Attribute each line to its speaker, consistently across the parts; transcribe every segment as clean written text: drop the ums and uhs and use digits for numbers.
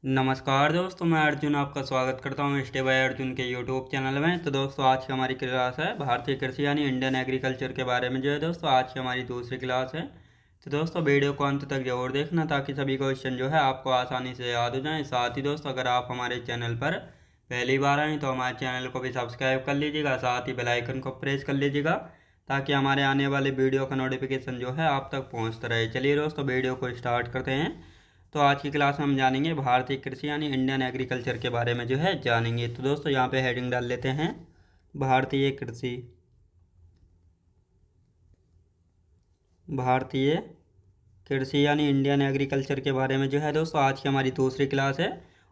Speaker 1: नमस्कार दोस्तों, मैं अर्जुन आपका स्वागत करता हूं स्टे बाय अर्जुन के यूट्यूब चैनल में। तो दोस्तों, आज की हमारी क्लास है भारतीय कृषि यानी इंडियन एग्रीकल्चर के बारे में। जो है दोस्तों, आज की हमारी दूसरी क्लास है। तो दोस्तों, वीडियो को अंत तक जरूर देखना ताकि सभी क्वेश्चन जो है आपको आसानी से याद हो जाएं। साथ ही दोस्तों, अगर आप हमारे चैनल पर पहली बार आएँ तो हमारे चैनल को भी सब्सक्राइब कर लीजिएगा, साथ ही बेल आइकन को प्रेस कर लीजिएगा ताकि हमारे आने वाले वीडियो का नोटिफिकेशन जो है आप तक पहुँचता रहे। चलिए दोस्तों, वीडियो को स्टार्ट करते हैं। तो आज की क्लास में हम जानेंगे भारतीय कृषि यानी इंडियन एग्रीकल्चर के बारे में जो है जानेंगे। तो दोस्तों, यहाँ पे हेडिंग डाल लेते हैं भारतीय कृषि। भारतीय कृषि यानी इंडियन एग्रीकल्चर के बारे में जो है दोस्तों आज की हमारी दूसरी क्लास है।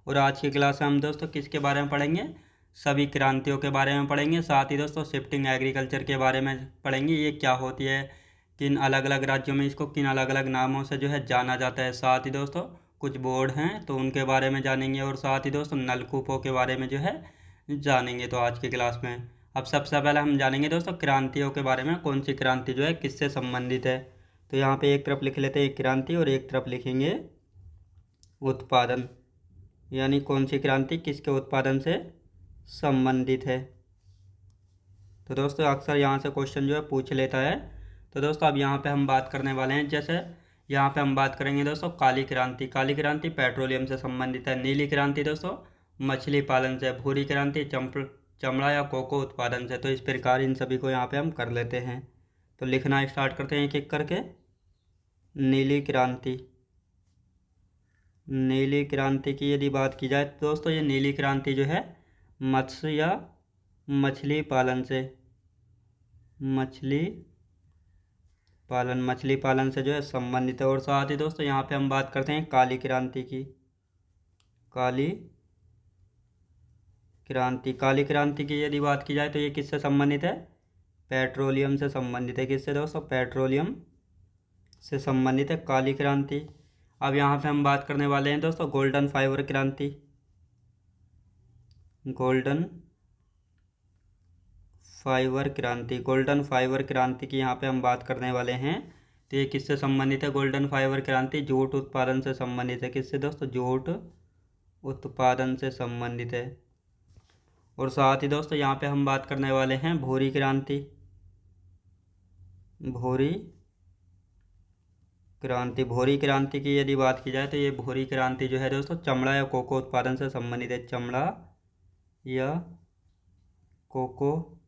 Speaker 1: और आज की क्लास में हम दोस्तों किसके बारे में पढ़ेंगे? सभी क्रांतियों के बारे में पढ़ेंगे। साथ ही दोस्तों शिफ्टिंग एग्रीकल्चर के बारे में पढ़ेंगे, ये क्या होती है, किन अलग अलग राज्यों में इसको किन अलग अलग नामों से जो है जाना जाता है। साथ ही दोस्तों कुछ बोर्ड हैं तो उनके बारे में जानेंगे, और साथ ही दोस्तों नलकूपों के बारे में जो है जानेंगे। तो आज की क्लास में अब सबसे पहले हम जानेंगे दोस्तों क्रांतियों के बारे में, कौन सी क्रांति जो है किससे संबंधित है। तो यहाँ पे एक तरफ लिख लेते हैं क्रांति और एक तरफ लिखेंगे उत्पादन, यानी कौन सी क्रांति किसके उत्पादन से संबंधित है। तो दोस्तों अक्सर यहाँ से क्वेश्चन जो है पूछ लेता है। तो दोस्तों अब यहाँ पे हम बात करने वाले हैं, जैसे यहाँ पे हम बात करेंगे दोस्तों काली क्रांति। काली क्रांति पेट्रोलियम से संबंधित है। नीली क्रांति दोस्तों मछली पालन से। भूरी क्रांति चमड़ा या कोको उत्पादन से। तो इस प्रकार इन सभी को यहाँ पे हम कर लेते हैं। तो लिखना स्टार्ट करते हैं एक एक करके। नीली क्रांति। नीली क्रांति की यदि बात की जाए तो दोस्तों ये नीली क्रांति जो है मत्स्य या मछली पालन से, मछली पालन से जो है संबंधित है। और साथ ही दोस्तों यहाँ पे हम बात करते हैं काली क्रांति की। काली क्रांति। काली क्रांति की यदि बात की जाए तो ये किससे संबंधित है? पेट्रोलियम से संबंधित है। किससे दोस्तों? पेट्रोलियम से संबंधित है काली क्रांति। अब यहाँ पे हम बात करने वाले हैं दोस्तों गोल्डन फाइबर क्रांति। गोल्डन फाइबर क्रांति। गोल्डन फाइबर क्रांति की यहाँ पे हम बात करने वाले हैं। तो ये किससे संबंधित है? गोल्डन फाइबर क्रांति जूट उत्पादन से संबंधित है। किससे दोस्तों? जूट उत्पादन से संबंधित है। और साथ ही दोस्तों यहाँ पे हम बात करने वाले हैं भूरी क्रांति। भूरी क्रांति। भूरी क्रांति की यदि बात की जाए तो ये भूरी क्रांति जो है दोस्तों चमड़ा या कोको उत्पादन से संबंधित है। चमड़ा या कोको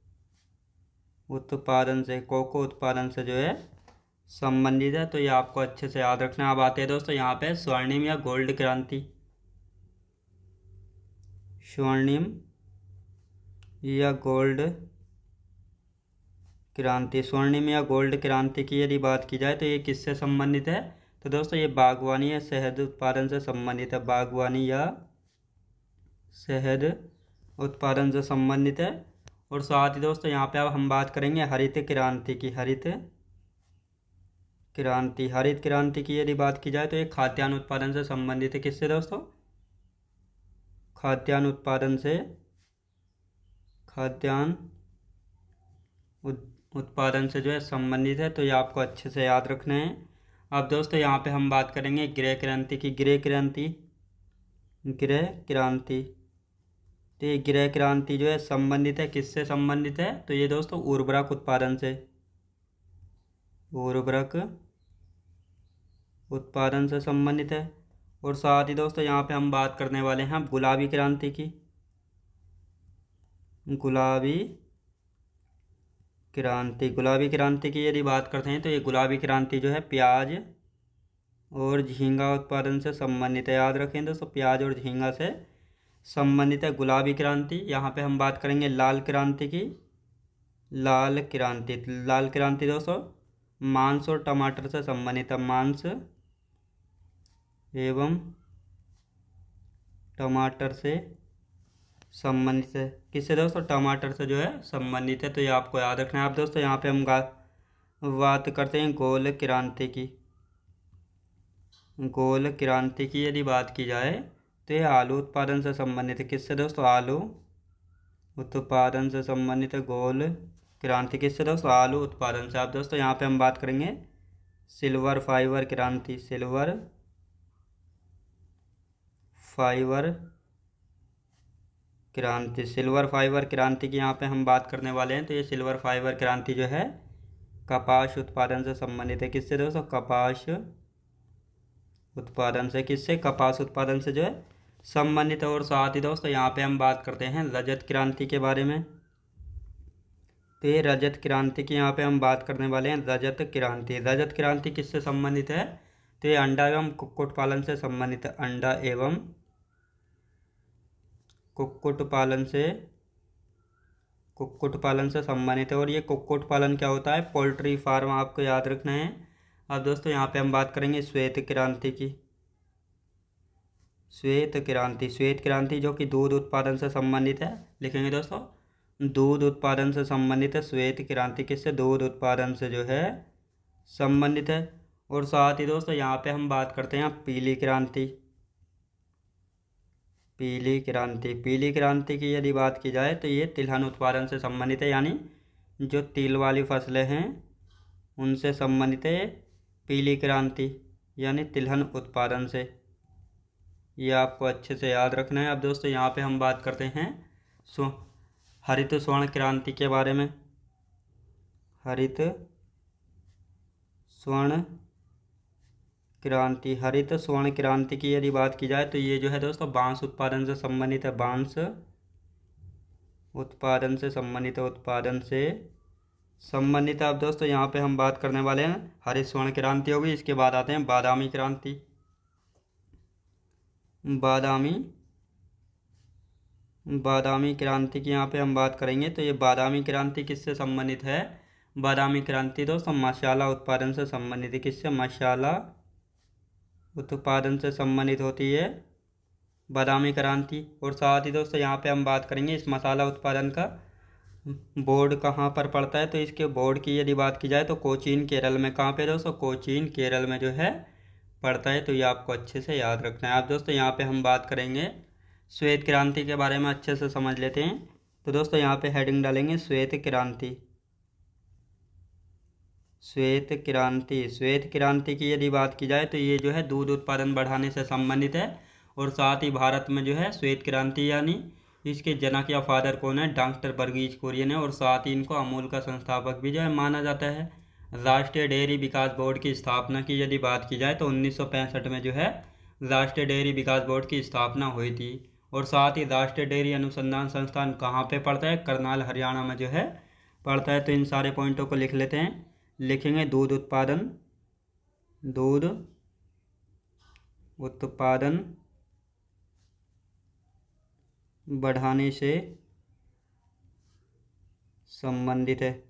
Speaker 1: उत्पादन से, कोको उत्पादन से जो है संबंधित है। तो ये आपको अच्छे से याद रखना। अब आते हैं दोस्तों यहाँ पे स्वर्णिम या गोल्ड क्रांति। स्वर्णिम या गोल्ड क्रांति। स्वर्णिम या गोल्ड क्रांति की यदि बात की जाए तो ये किससे संबंधित है? तो दोस्तों ये बागवानी या शहद उत्पादन से संबंधित है। बागवानी या शहद उत्पादन से संबंधित है। और साथ ही दोस्तों यहाँ पे अब हम बात करेंगे हरित क्रांति की। हरित क्रांति। हरित क्रांति की यदि बात की जाए तो ये खाद्यान्न उत्पादन से संबंधित है। किससे दोस्तों? खाद्यान्न उत्पादन से, खाद्यान्न उत्पादन से जो है संबंधित है। तो ये आपको अच्छे से याद रखना है। अब दोस्तों यहाँ पे हम बात करेंगे गृह क्रांति की। गृह क्रांति। गृह क्रांति। तो ये गृह क्रांति जो है संबंधित है, किससे संबंधित है? तो ये दोस्तों उर्वरक उत्पादन से, उर्वरक उत्पादन से संबंधित है। और साथ ही दोस्तों यहाँ पे हम बात करने वाले हैं गुलाबी क्रांति की। गुलाबी क्रांति। गुलाबी क्रांति की यदि बात करते हैं तो ये गुलाबी क्रांति जो है प्याज और झींगा उत्पादन से संबंधित है। याद रखें दोस्तों, प्याज और झींगा से संबंधित है गुलाबी क्रांति। यहाँ पे हम बात करेंगे लाल क्रांति की। लाल क्रांति। लाल क्रांति दोस्तों मांस और टमाटर से संबंधित है। मांस एवं टमाटर से संबंधित है। किससे दोस्तों? टमाटर से जो है संबंधित है। तो ये आपको याद रखना है। अब दोस्तों यहाँ पे हम बात करते हैं गोल क्रांति की। गोल क्रांति की यदि बात की जाए तो ये आलू उत्पादन से संबंधित है। किससे दोस्तों? आलू उत्पादन से संबंधित है गोल क्रांति। किससे दोस्तों? आलू उत्पादन से। अब दोस्तों यहाँ पे हम बात करेंगे सिल्वर फाइबर क्रांति। सिल्वर फाइबर क्रांति, सिल्वर फाइबर क्रांति की यहाँ पे हम बात करने वाले हैं। तो ये सिल्वर फाइबर क्रांति जो है कपास उत्पादन से संबंधित है। किससे दोस्तों? कपास उत्पादन से। किससे? कपास उत्पादन से जो है संबंधित है। और साथ ही दोस्तों यहाँ पे हम बात करते हैं रजत क्रांति के बारे में। तो ये रजत क्रांति की यहाँ पे हम बात करने वाले हैं। रजत क्रांति, रजत क्रांति किससे संबंधित है? तो ये अंडा एवं कुक्कुट पालन से संबंधित है। अंडा एवं कुक्कुट पालन से संबंधित है। और ये कुक्कुट पालन क्या होता है? पोल्ट्री फार्म, आपको याद रखना है। अब दोस्तों यहाँ पे हम बात करेंगे श्वेत क्रांति की। श्वेत क्रांति, श्वेत क्रांति जो कि दूध उत्पादन से संबंधित है। लिखेंगे दोस्तों, दूध उत्पादन से संबंधित है श्वेत क्रांति। किससे? दूध उत्पादन से जो है संबंधित है। और साथ ही दोस्तों यहाँ पे हम बात करते हैं पीली क्रांति। पीली क्रांति, पीली क्रांति की यदि बात की जाए तो ये तिलहन उत्पादन से संबंधित है, यानी जो तिल वाली फसलें हैं उनसे संबंधित है पीली क्रांति, यानी तिलहन उत्पादन से। ये आपको अच्छे से याद रखना है। अब दोस्तों यहाँ पे हम बात करते हैं हरित स्वर्ण क्रांति के बारे में। हरित स्वर्ण क्रांति, हरित स्वर्ण क्रांति की यदि बात की जाए तो ये जो है दोस्तों बांस उत्पादन से संबंधित है। बांस उत्पादन से संबंधित है, उत्पादन से संबंधित है। अब दोस्तों यहाँ पे हम बात करने वाले हैं हरित स्वर्ण क्रांति होगी। इसके बाद आते हैं बादामी क्रांति। बादामी क्रांति की यहाँ पे हम बात करेंगे। तो ये बादामी क्रांति किससे संबंधित है? बादामी क्रांति दोस्तों मसाला उत्पादन से संबंधित है। किससे? मसाला उत्पादन से संबंधित होती है बादामी क्रांति। और साथ ही दोस्तों यहाँ पे हम बात करेंगे इस मसाला उत्पादन का बोर्ड कहाँ पर पड़ता है। तो इसके बोर्ड की यदि बात की जाए तो कोचीन केरल में। कहाँ पे दोस्तों? कोचीन केरल में जो है पड़ता है। तो ये आपको अच्छे से याद रखना है। अब दोस्तों यहाँ पे हम बात करेंगे श्वेत क्रांति के बारे में, अच्छे से समझ लेते हैं। तो दोस्तों यहाँ पे हेडिंग डालेंगे श्वेत क्रांति। श्वेत क्रांति, श्वेत क्रांति की यदि बात की जाए तो ये जो है दूध उत्पादन बढ़ाने से संबंधित है। और साथ ही भारत में जो है श्वेत क्रांति यानी इसके जनक या फादर कौन है? डॉक्टर वर्गीज कुरियन है। और साथ ही इनको अमूल का संस्थापक भी जो है माना जाता है। राष्ट्रीय डेयरी विकास बोर्ड की स्थापना की यदि बात की जाए तो 1965 में जो है राष्ट्रीय डेयरी विकास बोर्ड की स्थापना हुई थी। और साथ ही राष्ट्रीय डेयरी अनुसंधान संस्थान कहाँ पे पड़ता है? करनाल हरियाणा में जो है पड़ता है। तो इन सारे पॉइंटों को लिख लेते हैं। लिखेंगे दूध उत्पादन बढ़ाने से संबंधित है,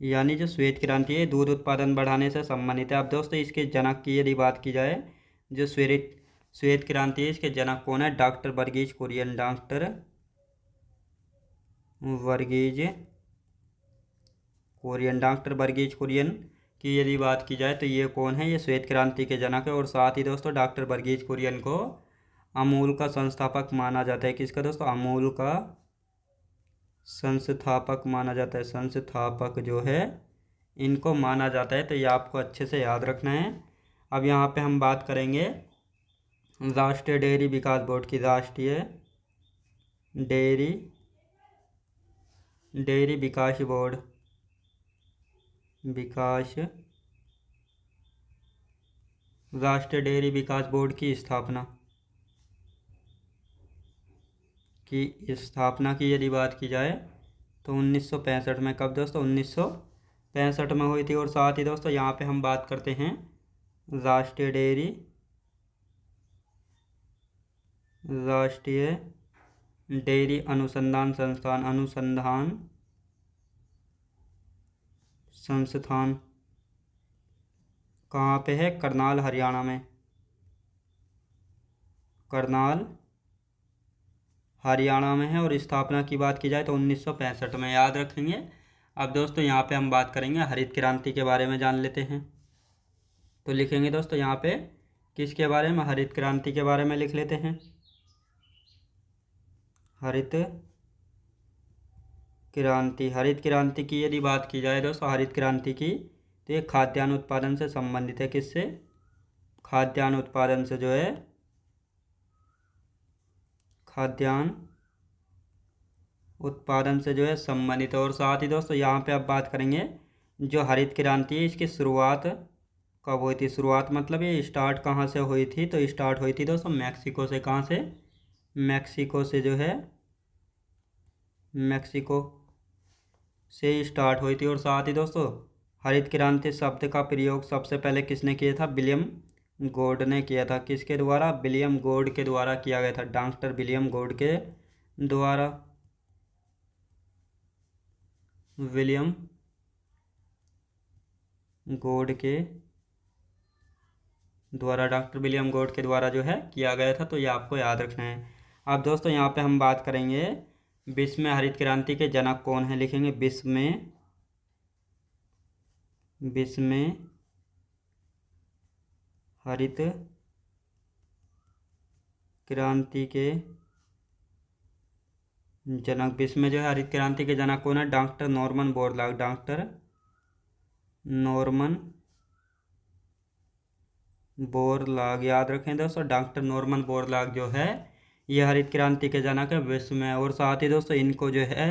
Speaker 1: यानी जो श्वेत क्रांति है दूध उत्पादन बढ़ाने से संबंधित है। अब दोस्तों इसके जनक की यदि बात की जाए, जो श्वेत क्रांति है इसके जनक कौन है? डॉक्टर वर्गीज कुरियन। डॉक्टर वर्गीज कुरियन की यदि बात की जाए तो ये कौन है? ये श्वेत क्रांति के जनक है। और साथ ही दोस्तों डॉक्टर वर्गीज कुरियन को अमूल का संस्थापक माना जाता है। किसका दोस्तों? अमूल का संस्थापक माना जाता है। संस्थापक जो है इनको माना जाता है। तो ये आपको अच्छे से याद रखना है। अब यहाँ पे हम बात करेंगे राष्ट्रीय डेयरी विकास बोर्ड की। राष्ट्रीय डेयरी विकास बोर्ड, राष्ट्रीय डेयरी विकास बोर्ड की स्थापना की यदि बात की जाए तो 1965 में। कब दोस्तों? 1965 में हुई थी। और साथ ही दोस्तों यहाँ पे हम बात करते हैं राष्ट्रीय डेयरी अनुसंधान संस्थान कहाँ पे है? करनाल हरियाणा में। करनाल हरियाणा में है। और स्थापना की बात की जाए तो 1965 में। याद रखेंगे। अब दोस्तों यहाँ पे हम बात करेंगे हरित क्रांति के बारे में, जान लेते हैं। तो लिखेंगे दोस्तों यहाँ पे किसके बारे में? हरित क्रांति के बारे में लिख लेते हैं। हरित क्रांति की यदि बात की जाए दोस्तों, हरित क्रांति की, तो ये खाद्यान्न उत्पादन से संबंधित है। किससे? खाद्यान्न उत्पादन से जो है खाद्यान्न उत्पादन से जो है संबंधित है। और साथ ही दोस्तों यहाँ पे अब बात करेंगे जो हरित क्रांति है इसकी शुरुआत कब हुई थी। शुरुआत मतलब ये स्टार्ट कहाँ से हुई थी, तो स्टार्ट हुई थी दोस्तों मैक्सिको से। कहाँ से? मैक्सिको से जो है, मैक्सिको से स्टार्ट हुई थी। और साथ ही दोस्तों हरित क्रांति शब्द का प्रयोग सबसे पहले किसने किया था? विलियम गॉड ने किया था। किसके द्वारा? विलियम गॉड के द्वारा किया गया था, डॉक्टर विलियम गॉड के द्वारा। विलियम गॉड के द्वारा, डॉक्टर विलियम गॉड के द्वारा जो है किया गया था, तो ये आपको याद रखना है। अब दोस्तों यहाँ पे हम बात करेंगे विश्व में हरित क्रांति के जनक कौन है। लिखेंगे विश्व में हरित क्रांति के जनक, विश्व में जो है हरित क्रांति के जनक कौन है? Doctor Norman Borlaug. Doctor Norman Borlaug, याद रखें दोस्तों, डॉक्टर नॉर्मन बोरलॉग जो है ये हरित क्रांति के जनक है विश्व में। और साथ ही दोस्तों इनको जो है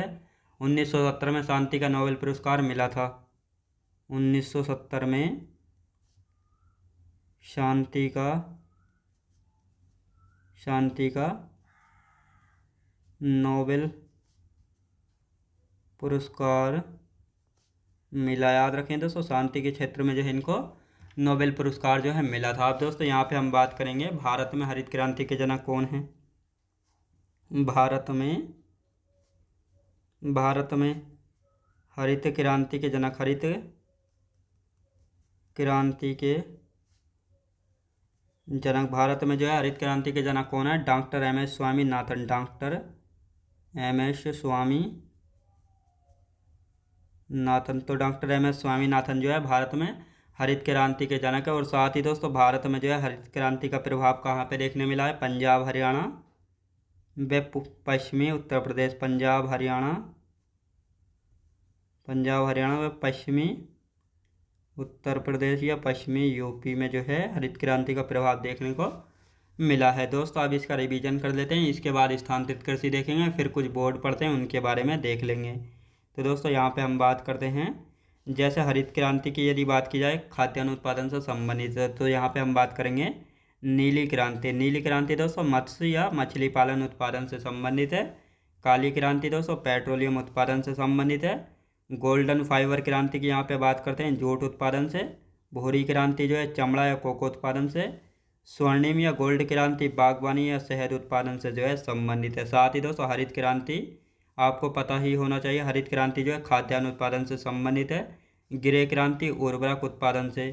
Speaker 1: 1970 में शांति का नोबेल पुरस्कार मिला था। 1970 में शांति का नोबेल पुरस्कार मिला। याद रखें दोस्तों, शांति के क्षेत्र में जो है इनको नोबेल पुरस्कार जो है मिला था। अब दोस्तों यहाँ पे हम बात करेंगे भारत में हरित क्रांति के जनक कौन हैं। भारत में हरित क्रांति के जनक, हरित क्रांति के जनक भारत में जो है हरित क्रांति के जनक कौन है? Doctor M S Swaminathan. Doctor M S Swaminathan, तो डॉक्टर एम एस स्वामीनाथन जो है भारत में हरित क्रांति के जनक है। और साथ ही दोस्तों भारत में जो है हरित क्रांति का प्रभाव कहाँ पे देखने मिला है? पंजाब हरियाणा व पश्चिमी उत्तर प्रदेश। पंजाब हरियाणा व पश्चिमी उत्तर प्रदेश या पश्चिमी यूपी में जो है हरित क्रांति का प्रभाव देखने को मिला है। दोस्तों अब इसका रिवीजन कर लेते हैं, इसके बाद स्थानांतरित कृषि देखेंगे, फिर कुछ बोर्ड पढ़ते हैं उनके बारे में देख लेंगे। तो दोस्तों यहाँ पे हम बात करते हैं जैसे हरित क्रांति की यदि बात की जाए खाद्यान्न उत्पादन से संबंधित है, तो यहाँ पे हम बात करेंगे नीली क्रांति। नीली क्रांति दोस्तों मत्स्य या मछली पालन उत्पादन से संबंधित है। काली क्रांति दोस्तों पेट्रोलियम उत्पादन से संबंधित है। गोल्डन फाइबर क्रांति की यहाँ पे बात करते हैं जूट उत्पादन से। भूरी क्रांति जो है चमड़ा या कोको उत्पादन से। स्वर्णिम या गोल्ड क्रांति बागवानी या शहद उत्पादन से जो है संबंधित है। साथ ही दोस्तों हरित क्रांति आपको पता ही होना चाहिए, हरित क्रांति जो है खाद्यान्न उत्पादन से संबंधित है। ग्रे क्रांति उर्वरक उत्पादन से।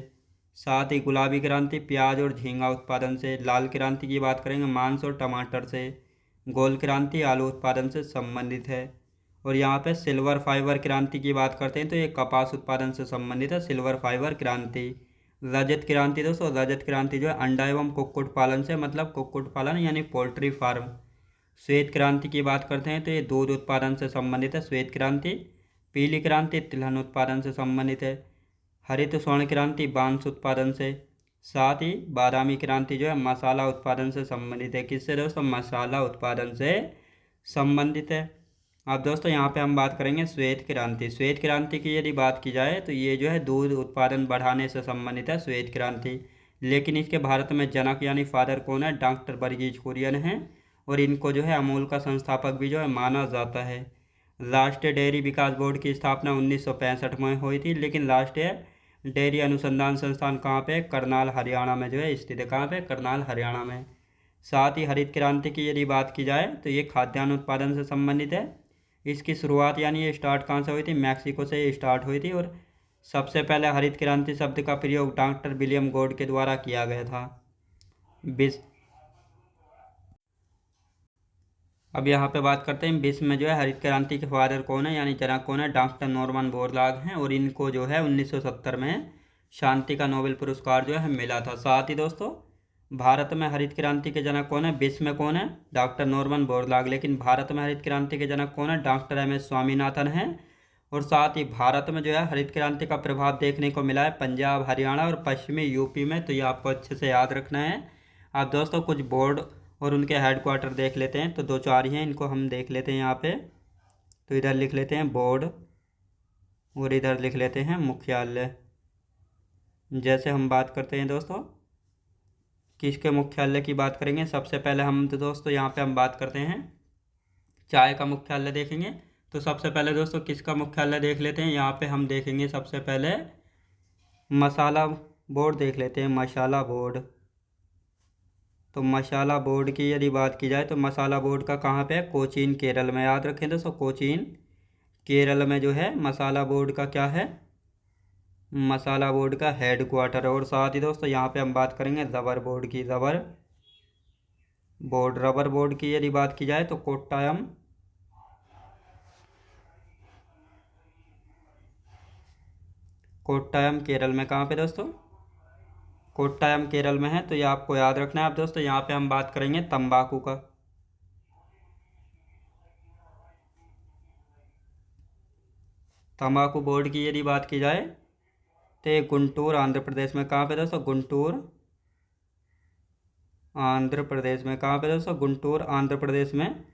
Speaker 1: साथ ही गुलाबी क्रांति प्याज और झींगा उत्पादन से। लाल क्रांति की बात करेंगे मांस और टमाटर से। गोल क्रांति आलू उत्पादन से संबंधित है। और यहाँ पे सिल्वर फाइबर क्रांति की बात करते हैं तो ये कपास उत्पादन से संबंधित है, सिल्वर फाइबर क्रांति। रजत क्रांति दोस्तों, रजत क्रांति जो है अंडा एवं कुक्कुट पालन से, मतलब कुक्कुट पालन यानी पोल्ट्री फार्म। श्वेत क्रांति की बात करते हैं तो ये दूध उत्पादन से संबंधित है, श्वेत क्रांति। पीली क्रांति तिलहन उत्पादन से संबंधित है। हरित स्वर्ण क्रांति बांस उत्पादन से। साथ ही बादामी क्रांति जो है मसाला उत्पादन से संबंधित है। किससे दोस्तों? मसाला उत्पादन से संबंधित है। अब दोस्तों यहाँ पे हम बात करेंगे श्वेत क्रांति। श्वेत क्रांति की यदि बात की जाए तो ये जो है दूध उत्पादन बढ़ाने से संबंधित है, श्वेत क्रांति। लेकिन इसके भारत में जनक यानी फादर कौन है? डॉक्टर वर्गीज कुरियन हैं। और इनको जो है अमूल का संस्थापक भी जो है माना जाता है। राष्ट्रीय डेयरी विकास बोर्ड की स्थापना 1965 में हुई थी, लेकिन राष्ट्रीय डेयरी अनुसंधान संस्थान कहाँ पे? करनाल हरियाणा में जो है स्थित है। कहाँ पे? करनाल हरियाणा में। साथ ही हरित क्रांति की यदि बात की जाए तो ये खाद्यान्न उत्पादन से संबंधित है। इसकी शुरुआत यानी ये स्टार्ट कहाँ से हुई थी? मैक्सिको से ये स्टार्ट हुई थी। और सबसे पहले हरित क्रांति शब्द का प्रयोग डॉक्टर विलियम गॉड के द्वारा किया गया था। अब यहाँ पे बात करते हैं विश्व में जो है हरित क्रांति के फादर कौन है यानी जनक कौन है? डॉक्टर नॉर्मन बोरलॉग हैं। और इनको जो है 1970 में शांति का नोबेल पुरस्कार जो है मिला था। साथ ही दोस्तों भारत में हरित क्रांति के जनक कौन है? विश्व में कौन है? Doctor Norman Borlaug. लेकिन भारत में हरित क्रांति के जनक कौन है? डॉक्टर एम एस स्वामीनाथन हैं। और साथ ही भारत में जो है हरित क्रांति का प्रभाव देखने को मिला है पंजाब हरियाणा और पश्चिमी यूपी में, तो ये आपको अच्छे से याद रखना है। अब दोस्तों कुछ बोर्ड और उनके हेडक्वार्टर देख लेते हैं। तो 2-4 ही हैं, इनको हम देख लेते हैं यहाँ पे। तो इधर लिख लेते हैं बोर्ड और इधर लिख लेते हैं मुख्यालय। जैसे हम बात करते हैं दोस्तों किसके मुख्यालय की बात करेंगे, सबसे पहले हम तो दोस्तों यहाँ पे हम बात करते हैं चाय का मुख्यालय देखेंगे। तो सबसे पहले दोस्तों किसका मुख्यालय देख लेते हैं, यहाँ पे हम देखेंगे सबसे पहले मसाला बोर्ड देख लेते हैं, मसाला बोर्ड। तो मसाला बोर्ड की यदि बात की जाए तो मसाला बोर्ड का कहाँ पे है, कोचीन केरल में। याद रखें दोस्तों, कोचीन केरल में जो है मसाला बोर्ड का क्या है, मसाला बोर्ड का हेडक्वार्टर। और साथ ही दोस्तों यहाँ पे हम बात करेंगे रबर बोर्ड की। रबर बोर्ड की यदि बात की जाए तो कोट्टायम केरल में। कहाँ पे दोस्तों, कोट्टायम केरल में है। तो ये आपको याद रखना है। अब दोस्तों यहाँ पे हम बात करेंगे तंबाकू का। तंबाकू बोर्ड की यदि बात की जाए तो ये गुंटूर आंध्र प्रदेश में। कहाँ पे दोस्तों, गुंटूर आंध्र प्रदेश में। कहाँ पे दोस्तों, गुंटूर आंध्र प्रदेश में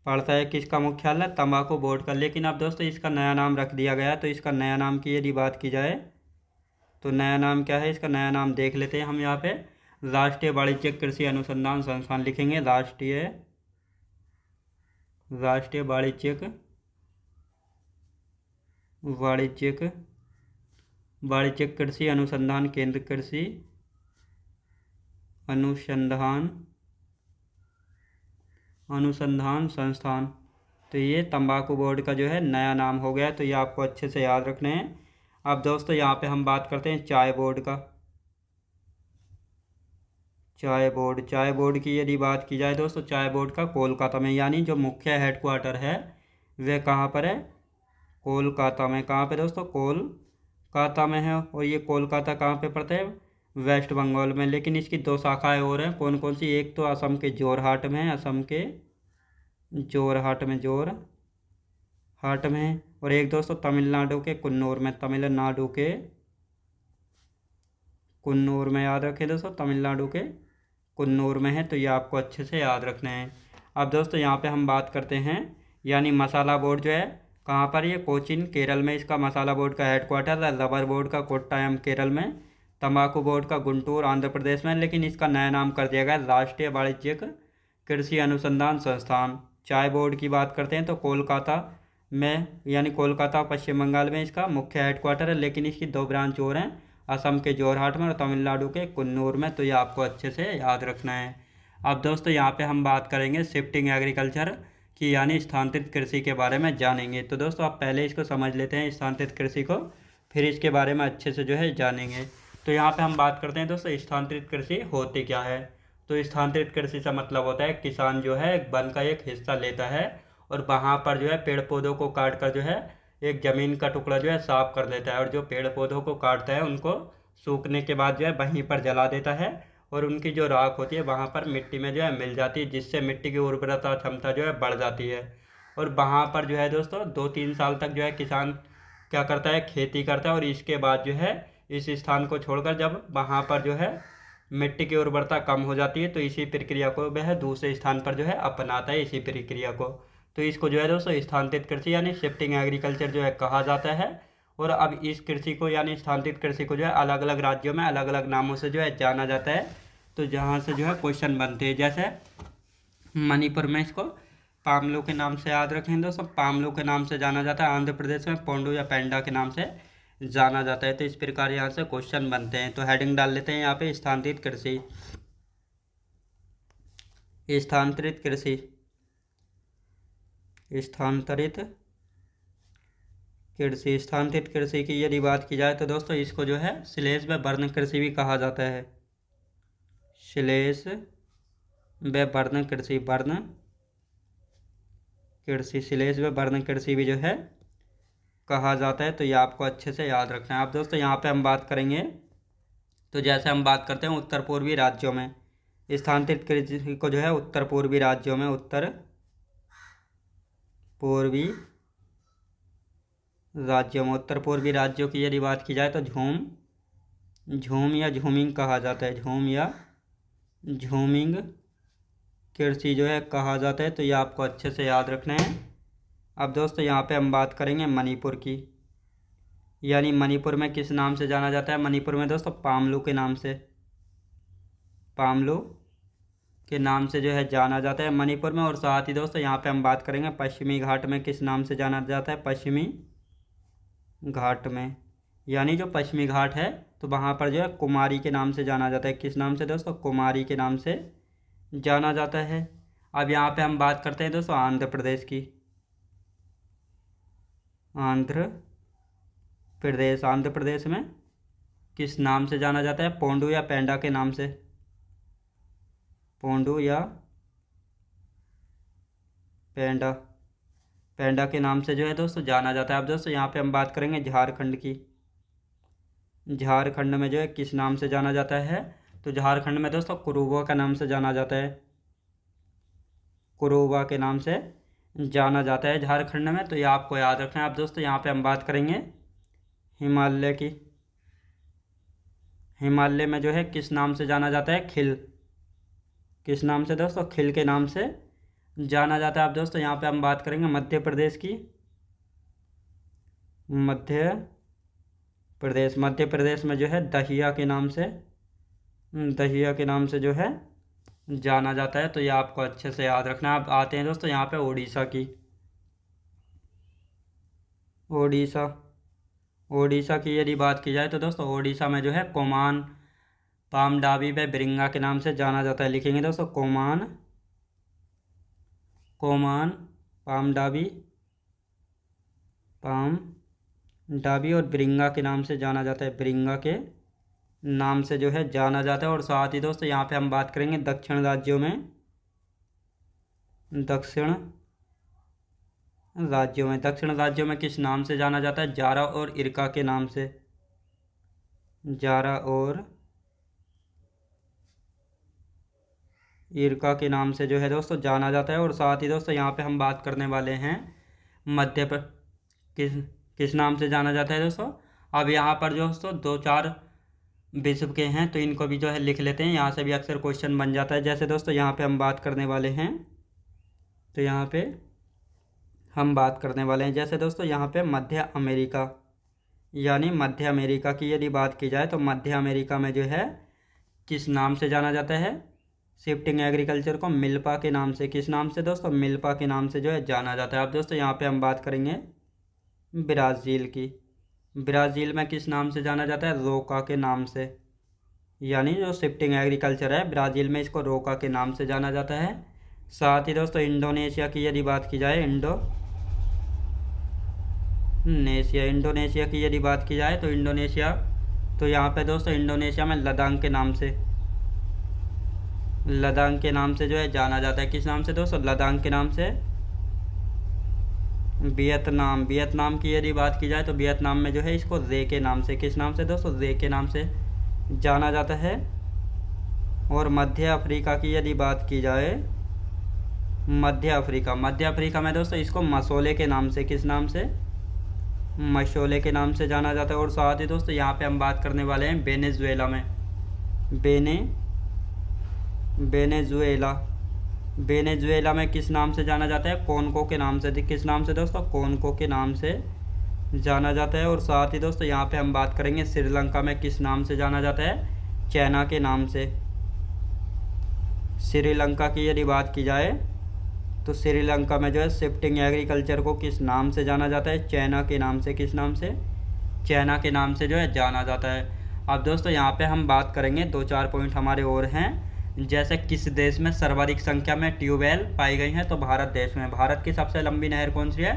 Speaker 1: पड़ता है। किसका मुख्यालय, तंबाकू बोर्ड का। लेकिन अब दोस्तों इसका नया नाम रख दिया गया है। तो इसका नया नाम की यदि बात की जाए तो नया नाम क्या है, इसका नया नाम देख लेते हैं हम। यहाँ पे राष्ट्रीय वाणिज्यिक कृषि अनुसंधान संस्थान लिखेंगे। राष्ट्रीय वाणिज्यिक कृषि अनुसंधान केंद्र, कृषि अनुसंधान संस्थान। तो ये तंबाकू बोर्ड का जो है नया नाम हो गया। तो ये आपको अच्छे से याद रखने हैं। अब दोस्तों यहाँ पे हम बात करते हैं चाय बोर्ड का। चाय बोर्ड की यदि बात की जाए दोस्तों, चाय बोर्ड का कोलकाता में, यानी जो मुख्य हेडक्वार्टर है वह कहाँ पर है, कोलकाता में। कहाँ पे दोस्तों, कोलकाता में है। और ये कोलकाता कहाँ पे पड़ता है, वेस्ट बंगाल में। लेकिन इसकी 2 शाखाएं और हैं। कौन कौन सी, एक तो असम के जोरहाट में है, असम के जोरहाट में है। और एक दोस्तों तमिलनाडु के कुन्नूर में, याद रखें दोस्तों, तमिलनाडु के कुन्नूर में है। तो ये आपको अच्छे से याद रखना है। अब दोस्तों यहाँ पे हम बात करते हैं, यानी मसाला बोर्ड जो है कहाँ पर, ये कोचीन केरल में इसका मसाला बोर्ड का हेडक्वार्टर है। रबर बोर्ड का कोट्टायम केरल में, तंबाकू बोर्ड का गुंटूर आंध्र प्रदेश में। लेकिन इसका नया नाम कर दिया गया राष्ट्रीय वाणिज्यिक कृषि अनुसंधान संस्थान। चाय बोर्ड की बात करते हैं तो कोलकाता में, यानी कोलकाता पश्चिम बंगाल में इसका मुख्य हेडक्वार्टर है। लेकिन इसकी 2 ब्रांच और हैं, असम के जोरहाट में और तमिलनाडु के कुन्नूर में। तो ये आपको अच्छे से याद रखना है। अब दोस्तों यहाँ पे हम बात करेंगे शिफ्टिंग एग्रीकल्चर की, यानी स्थानांतरित कृषि के बारे में जानेंगे। तो दोस्तों आप पहले इसको समझ लेते हैं स्थानांतरित कृषि को, फिर इसके बारे में अच्छे से जो है जानेंगे। तो यहाँ पे हम बात करते हैं दोस्तों स्थानांतरित कृषि होती क्या है। तो स्थानांतरित कृषि का मतलब होता है किसान जो है वन का एक हिस्सा लेता है और वहाँ पर जो है पेड़ पौधों को काट कर जो है एक ज़मीन का टुकड़ा जो है साफ कर देता है। और जो पेड़ पौधों को काटता है उनको सूखने के बाद जो है वहीं पर जला देता है। और उनकी जो राख होती है वहाँ पर मिट्टी में जो है मिल जाती है, जिससे मिट्टी की उर्वरता क्षमता जो है बढ़ जाती है। और वहाँ पर जो है दोस्तों 2-3 साल तक जो है किसान क्या करता है, खेती करता है। और इसके बाद जो है इस स्थान को छोड़कर जब वहाँ पर जो है मिट्टी की उर्वरता कम हो जाती है तो इसी प्रक्रिया को वह दूसरे स्थान पर जो है अपनाता है, इसी प्रक्रिया को। तो इसको जो है दोस्तों स्थानांतरित कृषि यानी शिफ्टिंग एग्रीकल्चर जो है कहा जाता है। और अब इस कृषि को यानी स्थानांतरित कृषि को जो है अलग अलग राज्यों में अलग अलग नामों से जो है जाना जाता है। तो जहाँ से जो है क्वेश्चन बनते हैं, जैसे मणिपुर में इसको पामलू के नाम से याद रखें दोस्तों, पामलू के नाम से जाना जाता है। आंध्र प्रदेश में पोंडू या पेंडा के नाम से जाना जाता है। तो इस प्रकार यहाँ से क्वेश्चन बनते हैं। तो हेडिंग डाल लेते हैं यहाँ पे स्थानांतरित कृषि। स्थानांतरित कृषि की यदि बात की जाए तो दोस्तों इसको जो है श्लेष व वर्ण कृषि भी कहा जाता है। श्लेष व वर्ण कृषि भी जो है कहा जाता है। तो ये आपको अच्छे से याद रखना है। अब दोस्तों यहाँ पे हम बात करेंगे, तो जैसे हम बात करते हैं उत्तर पूर्वी राज्यों में स्थानांतरित कृषि को जो है उत्तर पूर्वी राज्यों में, उत्तर पूर्वी राज्यों की यदि बात की जाए तो झूम या झूमिंग कहा जाता है। झूम या झूमिंग कृषि जो है कहा जाता है, तो ये आपको अच्छे से याद रखना है। अब दोस्तों यहाँ पे हम बात करेंगे मणिपुर की, यानी मणिपुर में किस नाम से जाना जाता है। मणिपुर में दोस्तों पामलू के नाम से, पामलू के नाम से जो है जाना जाता है मणिपुर में। और साथ ही दोस्तों यहाँ पे हम बात करेंगे पश्चिमी घाट में किस नाम से जाना जाता है। पश्चिमी घाट में, यानी जो पश्चिमी घाट है तो वहाँ पर जो है कुमारी के नाम से जाना जाता है। किस नाम से दोस्तों? कुमारी के नाम से जाना जाता है। अब यहाँ पे हम बात करते हैं दोस्तों आंध्र प्रदेश की। आंध्र प्रदेश, आंध्र प्रदेश में किस नाम से जाना जाता है? पोंडू या पेंडा के नाम से, पोंडू या पेंडा, पेंडा के नाम से जो है दोस्तों जाना जाता है। अब दोस्तों यहाँ पे हम बात करेंगे झारखंड की। झारखंड में जो है किस नाम से जाना जाता है? तो झारखंड में दोस्तों कुरुबा का नाम से जाना जाता है, कुरुबा के नाम से जाना जाता है झारखंड में, तो ये आपको याद रखना है। अब दोस्तों यहाँ पे हम बात करेंगे हिमालय की। हिमालय में जो है किस नाम से जाना जाता है? खिल, किस नाम से दोस्तों? खिल के नाम से जाना जाता है। अब दोस्तों यहाँ पे हम बात करेंगे मध्य प्रदेश की। मध्य प्रदेश, मध्य प्रदेश में जो है दहिया के नाम से, दहिया के नाम से जो है जाना जाता है, तो ये आपको अच्छे से याद रखना है। अब आते हैं दोस्तों यहाँ पे उड़ीसा की। उड़ीसा, उड़ीसा की यदि बात की जाए तो दोस्तों उड़ीसा में जो है कोमान पामडाबी व बिरिंगा के नाम से जाना जाता है। लिखेंगे दोस्तों कोमान, कोमान पामडाबी, पामडाबी और बिरिंगा के नाम से जाना जाता है, बिरिंगा के नाम से जो है जाना जाता है। और साथ ही दोस्तों यहाँ पे हम बात करेंगे दक्षिण राज्यों में, दक्षिण राज्यों में, दक्षिण राज्यों में किस नाम से जाना जाता है? जारा और इरका के नाम से, जारा और इरका के नाम से जो है दोस्तों जाना जाता है। और साथ ही दोस्तों यहाँ पे हम बात करने वाले हैं मध्य प्रदेश किस नाम से जाना जाता है दोस्तों। अब यहाँ पर जो दोस्तों 2-4 विश्व के हैं, तो इनको भी जो है लिख लेते हैं, यहाँ से भी अक्सर क्वेश्चन बन जाता है। जैसे दोस्तों यहाँ पे हम बात करने वाले हैं, तो यहाँ पे हम बात करने वाले हैं जैसे दोस्तों यहाँ पे मध्य अमेरिका, यानी मध्य अमेरिका की यदि बात की जाए तो मध्य अमेरिका में जो है किस नाम से जाना जाता है? शिफ्टिंग एग्रीकल्चर को मिल्पा के नाम से, किस नाम से दोस्तों? मिल्पा के नाम से जो है जाना जाता है। अब दोस्तों यहाँ पे हम बात करेंगे ब्राज़ील की। ब्राज़ील में किस नाम से जाना जाता है? रोका के नाम से, यानी जो शिफ्टिंग एग्रीकल्चर है ब्राज़ील में इसको रोका के नाम से जाना जाता है। साथ ही दोस्तों इंडोनेशिया की यदि बात की जाए, इंडोनेशिया की यदि बात की जाए तो इंडोनेशिया, तो यहाँ पे दोस्तों इंडोनेशिया में लद्दाख के नाम से, लद्दाख के नाम से जो है जाना जाता है। किस नाम से दोस्तों? लद्दाख के नाम से। वियतनाम, वियतनाम की यदि बात की जाए तो वियतनाम में जो है इसको रे के नाम से, किस नाम से दोस्तों? रे के नाम से जाना जाता है। और मध्य अफ्रीका की यदि बात की जाए, मध्य अफ्रीका, मध्य अफ्रीका में दोस्तों इसको मसोले के नाम से, किस नाम से? मशोले के नाम से जाना जाता है। और साथ ही दोस्तों यहाँ पे हम बात करने वाले हैं वेनेजुएला में, वेनेजुएला, वेनेजुएला में किस नाम से जाना जाता है? कोनको के नाम से। किस नाम से दोस्तों? कोनको के नाम से जाना जाता है। और साथ ही दोस्तों यहाँ पे हम बात करेंगे श्रीलंका में किस नाम से जाना जाता है? चाइना के नाम से। श्रीलंका की यदि बात की जाए तो श्रीलंका में जो है शिफ्टिंग एग्रीकल्चर को किस नाम से जाना जाता है? चाइना के नाम से। किस नाम से? चाइना के नाम से जो है जाना जाता है। अब दोस्तों यहाँ पे हम बात करेंगे 2-4 पॉइंट हमारे और हैं, जैसे किस देश में सर्वाधिक संख्या में ट्यूबवेल पाई गई हैं? तो भारत देश में। भारत की सबसे लंबी नहर कौन सी है?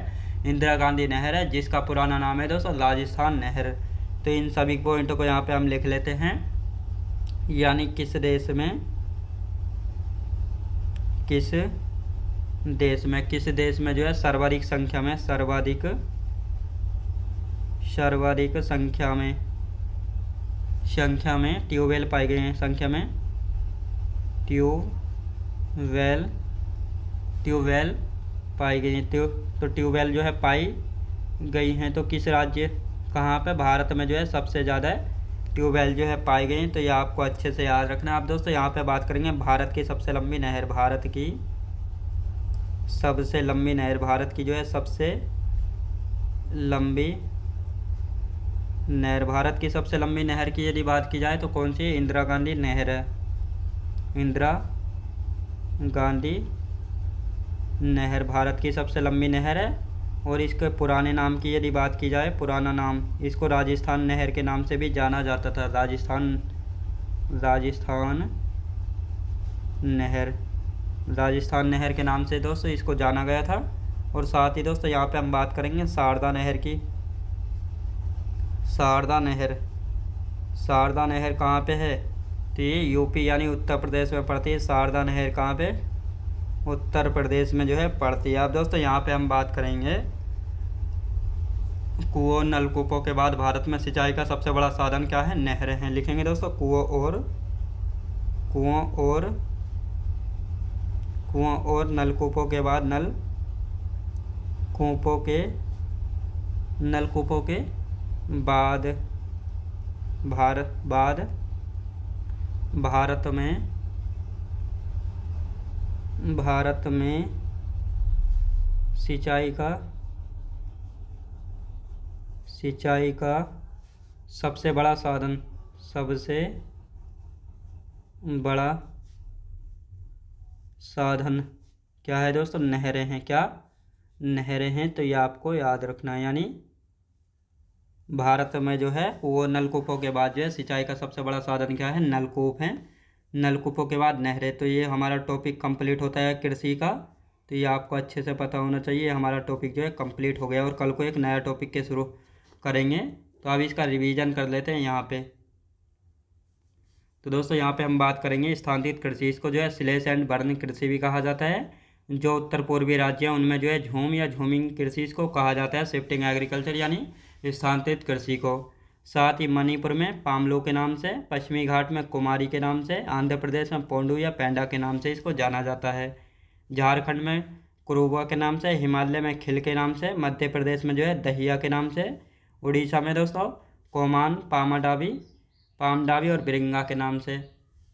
Speaker 1: इंदिरा गांधी नहर है, जिसका पुराना नाम है दोस्तों राजस्थान नहर। तो इन सभी पॉइंटों को यहाँ पे हम लिख लेते हैं, यानी किस देश में, किस देश में जो है सर्वाधिक संख्या में, सर्वाधिक संख्या में ट्यूबवेल पाए गए हैं, संख्या में ट्यूबवेल पाई गई हैं। तो ट्यूबवेल जो है पाई गई हैं, तो किस राज्य, कहाँ पे? भारत में जो है सबसे ज़्यादा ट्यूबवेल जो है पाई गई हैं। तो ये आपको अच्छे से याद रखना है। आप दोस्तों यहाँ पे बात करेंगे भारत की सबसे लंबी नहर। भारत की सबसे लंबी नहर, भारत की जो है सबसे लंबी नहर, भारत की सबसे लंबी नहर की यदि बात की जाए तो कौन सी? इंदिरा गांधी नहर है। इंदिरा गांधी नहर भारत की सबसे लंबी नहर है। और इसके पुराने नाम की यदि बात की जाए, पुराना नाम, इसको राजस्थान नहर के नाम से भी जाना जाता था। राजस्थान नहर, राजस्थान नहर के नाम से दोस्तों इसको जाना गया था। और साथ ही दोस्तों यहाँ पे हम बात करेंगे शारदा नहर की। शारदा नहर, शारदा नहर कहाँ पे है? तो ये यूपी यानी उत्तर प्रदेश में पड़ती है। शारदा नहर कहाँ पे? उत्तर प्रदेश में जो है पड़ती है। अब दोस्तों यहाँ पे हम बात करेंगे कुओं नलकूपों के बाद भारत में सिंचाई का सबसे बड़ा साधन क्या है? नहरें हैं। लिखेंगे दोस्तों कुओं और नलकूपों के बाद नलकूपों के बाद भारत में सिंचाई का सबसे बड़ा साधन क्या है दोस्तों? नहरें हैं। क्या? नहरें हैं। तो ये आपको याद रखना है। यानी भारत में जो है वो नलकूपों के बाद जो है सिंचाई का सबसे बड़ा साधन क्या है? नलकूप हैं। नलकूपों के बाद नहरें। तो ये हमारा टॉपिक कंप्लीट होता है कृषि का। तो ये आपको अच्छे से पता होना चाहिए। हमारा टॉपिक जो है कंप्लीट हो गया और कल को एक नया टॉपिक के शुरू करेंगे। तो अब इसका रिवीजन कर लेते हैं यहाँ पे। तो दोस्तों यहाँ पे हम बात करेंगे स्थानांतरित कृषि। इसको जो है स्लैश एंड बर्न कृषि भी कहा जाता है। जो उत्तर पूर्वी राज्य हैं उनमें जो है झूम या झूमिंग कृषि इसको कहा जाता है। शिफ्टिंग एग्रीकल्चर यानी स्थानांतरित कृषि को। साथ ही मणिपुर में पामलो के नाम से, पश्चिमी घाट में कुमारी के नाम से, आंध्र प्रदेश में पोंडू या पेंडा के नाम से इसको जाना जाता है। झारखंड में कुरुबा के नाम से, हिमालय में खिल के नाम से, मध्य प्रदेश में जो है दहिया के नाम से, उड़ीसा में दोस्तों कोमान, पामडावी और बिरंगा के नाम से।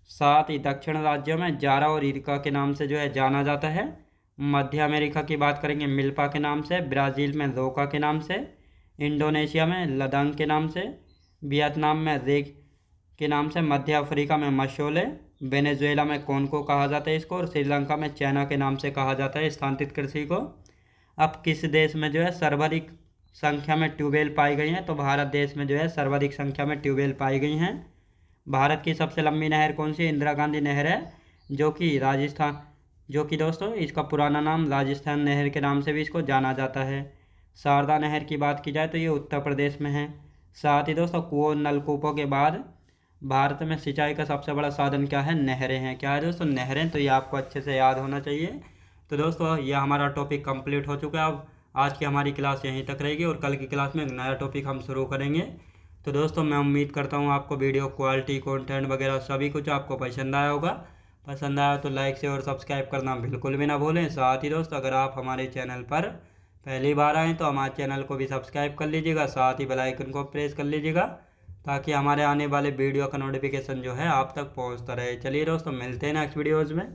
Speaker 1: साथ ही दक्षिण राज्यों में जारा और इरका के नाम से जो है जाना जाता है। मध्य अमेरिका की बात करेंगे मिल्पा के नाम से, ब्राज़ील में रोका के नाम से, इंडोनेशिया में लदांग के नाम से, वियतनाम में रेग के नाम से, मध्य अफ्रीका में मशोले, वेनेजुएला में कोनको कहा जाता है इसको, और श्रीलंका में चैना के नाम से कहा जाता है स्थानांतरित कृषि को। अब किस देश में जो है सर्वाधिक संख्या में ट्यूबवेल पाई गई हैं? तो भारत देश में जो है सर्वाधिक संख्या में ट्यूबवेल पाई गई हैं। भारत की सबसे लंबी नहर कौन सी? इंदिरा गांधी नहर है, जो कि दोस्तों इसका पुराना नाम राजस्थान नहर के नाम से भी इसको जाना जाता है। शारदा नहर की बात की जाए तो ये उत्तर प्रदेश में है। साथ ही दोस्तों कुओं नलकूपों के बाद भारत में सिंचाई का सबसे बड़ा साधन क्या है? नहरें हैं। क्या है दोस्तों? नहरें। तो ये आपको अच्छे से याद होना चाहिए। तो दोस्तों ये हमारा टॉपिक कंप्लीट हो चुका है। अब आज की हमारी क्लास यहीं तक रहेगी और कल की क्लास में एक नया टॉपिक हम शुरू करेंगे। तो दोस्तों मैं उम्मीद करता हूँ आपको वीडियो क्वालिटी, कंटेंट वगैरह सभी कुछ आपको पसंद आया होगा। पसंद आया तो लाइक से और सब्सक्राइब करना बिल्कुल भी ना भूलें। साथ ही दोस्तों अगर आप हमारे चैनल पर पहली बार आएँ तो हमारे चैनल को भी सब्सक्राइब कर लीजिएगा। साथ ही बेल आइकन को प्रेस कर लीजिएगा ताकि हमारे आने वाले वीडियो का नोटिफिकेशन जो है आप तक पहुँचता रहे। चलिए दोस्तों मिलते हैं नेक्स्ट वीडियोज़ में।